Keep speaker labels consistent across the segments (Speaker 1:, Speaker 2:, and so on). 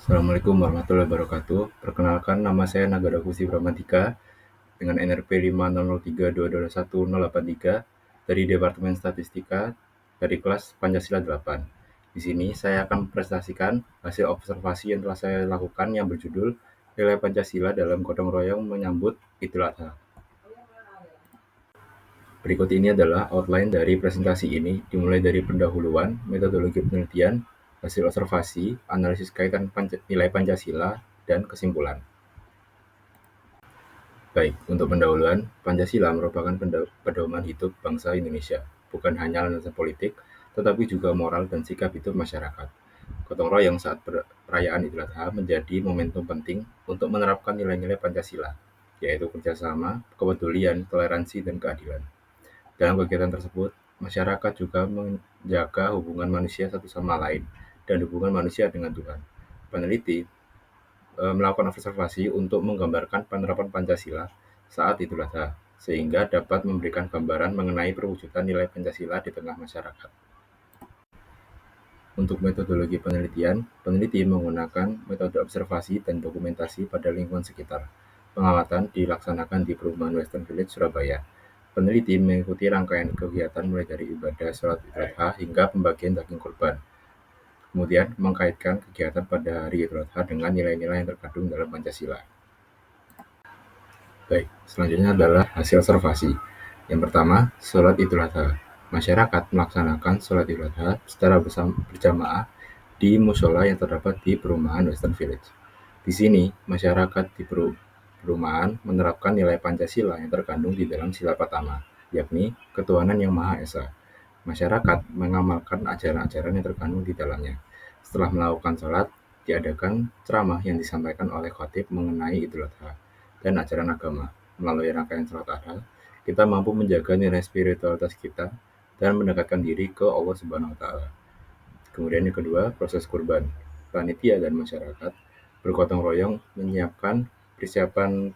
Speaker 1: Assalamualaikum warahmatullahi wabarakatuh. Perkenalkan, nama saya Nagara Kusi Brahmatika dengan NRP 50032210083 dari Departemen Statistika dari kelas Pancasila 8. Di sini saya akan mempresentasikan hasil observasi yang telah saya lakukan yang berjudul Nilai Pancasila dalam Gotong Royong Menyambut Idul Adha. Berikut ini adalah outline dari presentasi ini, dimulai dari pendahuluan, metodologi penelitian, hasil observasi, analisis kaitan nilai Pancasila, dan kesimpulan. Baik, untuk pendahuluan, Pancasila merupakan pedoman hidup bangsa Indonesia, bukan hanya landasan politik, tetapi juga moral dan sikap hidup masyarakat. Gotong royong saat perayaan Idul Adha menjadi momentum penting untuk menerapkan nilai-nilai Pancasila, yaitu kerjasama, kepedulian, toleransi, dan keadilan. Dalam kegiatan tersebut, masyarakat juga menjaga hubungan manusia satu sama lain dan hubungan manusia dengan Tuhan. Peneliti melakukan observasi untuk menggambarkan penerapan Pancasila saat Idul Adha, sehingga dapat memberikan gambaran mengenai perwujudan nilai Pancasila di tengah masyarakat. Untuk metodologi penelitian, peneliti menggunakan metode observasi dan dokumentasi pada lingkungan sekitar. Pengamatan dilaksanakan di perumahan Western Village, Surabaya. Peneliti mengikuti rangkaian kegiatan mulai dari ibadah sholat Idul Adha hingga pembagian daging kurban. Kemudian mengkaitkan kegiatan pada hari Idul Adha dengan nilai-nilai yang terkandung dalam Pancasila. Baik, selanjutnya adalah hasil observasi. Yang pertama, sholat Idul Adha. Masyarakat melaksanakan sholat Idul Adha secara berjamaah di musola yang terdapat di perumahan Western Village. Di sini, masyarakat di perumahan menerapkan nilai Pancasila yang terkandung di dalam sila pertama, yakni ketuhanan yang Maha Esa. Masyarakat mengamalkan ajaran-ajaran yang terkandung di dalamnya. Setelah melakukan sholat, diadakan ceramah yang disampaikan oleh khatib mengenai Idul Adha dan ajaran agama. Melalui rangkaian sholat Adha, kita mampu menjaga nilai spiritualitas kita dan mendekatkan diri ke Allah Subhanahu wa Ta'ala. Kemudian yang kedua, proses kurban. Panitia dan masyarakat bergotong royong menyiapkan persiapan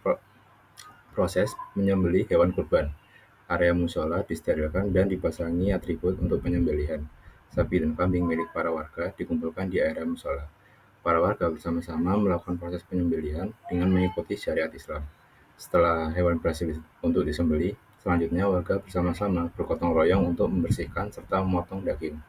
Speaker 1: proses menyembelih hewan kurban. Area musola disterilkan dan dipasangi atribut untuk penyembelihan. Sapi dan kambing milik para warga dikumpulkan di area musola. Para warga bersama-sama melakukan proses penyembelihan dengan mengikuti syariat Islam. Setelah hewan berhasil untuk disembelih, selanjutnya warga bersama-sama bergotong royong untuk membersihkan serta memotong daging.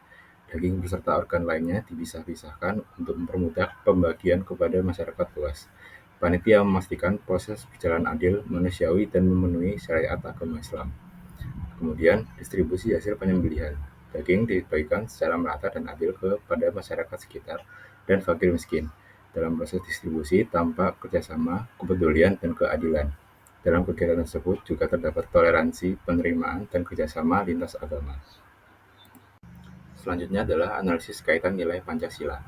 Speaker 1: Daging beserta organ lainnya dipisah-pisahkan untuk mempermudah pembagian kepada masyarakat luas. Panitia memastikan proses berjalan adil, manusiawi, dan memenuhi syariat agama Islam. Kemudian, distribusi hasil penyembelihan. Daging dibagikan secara merata dan adil kepada masyarakat sekitar dan fakir miskin. Dalam proses distribusi tampak kerjasama, kepedulian, dan keadilan. Dalam kegiatan tersebut juga terdapat toleransi, penerimaan, dan kerjasama lintas agama. Selanjutnya adalah analisis kaitan nilai Pancasila.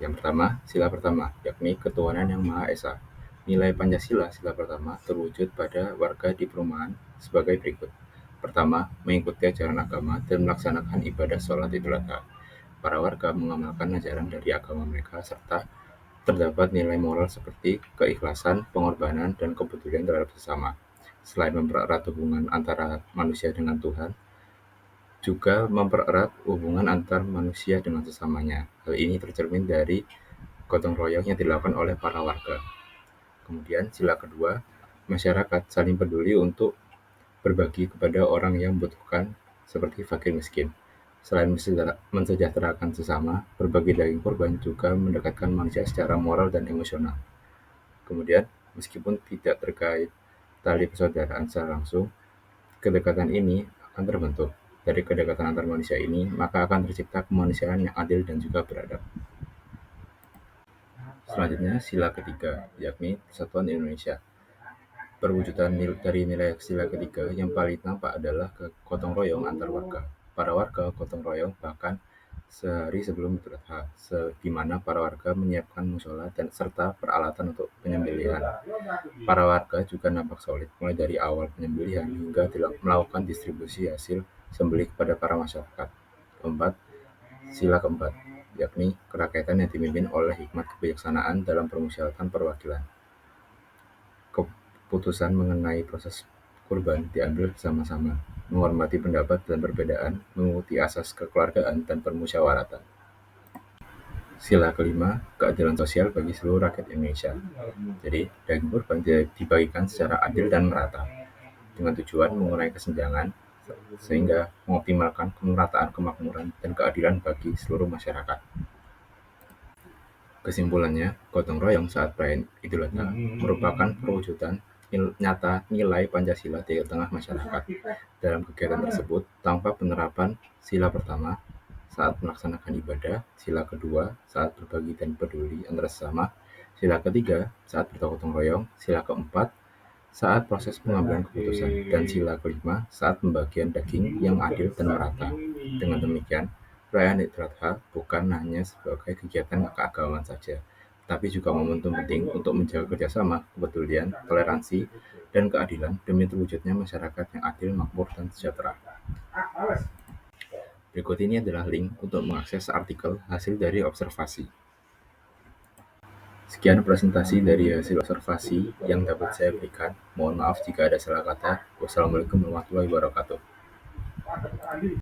Speaker 1: Yang pertama, sila pertama, yakni ketuhanan yang Maha Esa. Nilai Pancasila sila pertama terwujud pada warga di perumahan sebagai berikut. Pertama, mengikuti ajaran agama dan melaksanakan ibadah sholat Idul Adha. Para warga mengamalkan ajaran dari agama mereka serta terdapat nilai moral seperti keikhlasan, pengorbanan, dan kepedulian terhadap sesama. Selain mempererat hubungan antara manusia dengan Tuhan, juga mempererat hubungan antar manusia dengan sesamanya. Hal ini tercermin dari gotong royong yang dilakukan oleh para warga. Kemudian sila kedua, masyarakat saling peduli untuk berbagi kepada orang yang membutuhkan seperti fakir miskin. Selain mensejahterakan sesama, berbagi daging kurban juga mendekatkan manusia secara moral dan emosional. Kemudian, meskipun tidak terkait tali persaudaraan secara langsung, kedekatan ini akan terbentuk. Dari kedekatan antar manusia ini, maka akan tercipta kemanusiaan yang adil dan juga beradab. Selanjutnya, sila ketiga, yakni Persatuan Indonesia. Perwujudan dari nilai sila ketiga yang paling nampak adalah gotong royong antar warga. Para warga gotong royong bahkan sehari sebelum Idul Adha, di mana para warga menyiapkan musola dan serta peralatan untuk penyembelihan. Para warga juga nampak solid, mulai dari awal penyembelihan hingga melakukan distribusi hasil sembelih kepada para masyarakat. Keempat, sila keempat, yakni kerakyatan yang dipimpin oleh hikmat kebijaksanaan dalam permusyawaratan perwakilan. Keputusan mengenai proses kurban diambil bersama-sama, menghormati pendapat dan perbedaan, mengikuti asas kekeluargaan dan permusyawaratan. Sila kelima, keadilan sosial bagi seluruh rakyat Indonesia. Jadi, daging kurban dibagikan secara adil dan merata, dengan tujuan mengurangi kesenjangan, sehingga mengoptimalkan kemerataan kemakmuran dan keadilan bagi seluruh masyarakat. Kesimpulannya, gotong royong saat perayaan Idul Adha merupakan perwujudan nyata nilai Pancasila di tengah masyarakat. Dalam kegiatan tersebut, tanpa penerapan sila pertama saat melaksanakan ibadah, sila kedua saat berbagi dan peduli antara sesama, sila ketiga saat bergotong royong, sila keempat saat proses pengambilan keputusan, dan sila kelima saat pembagian daging yang adil dan merata. Dengan demikian, perayaan Idul Adha bukan hanya sebagai kegiatan keagamaan saja, tapi juga momentum penting untuk menjaga kerjasama, kepedulian, toleransi, dan keadilan demi terwujudnya masyarakat yang adil, makmur, dan sejahtera. Berikut ini adalah link untuk mengakses artikel hasil dari observasi. Sekian presentasi dari hasil observasi yang dapat saya berikan. Mohon maaf jika ada salah kata. Wassalamualaikum warahmatullahi wabarakatuh.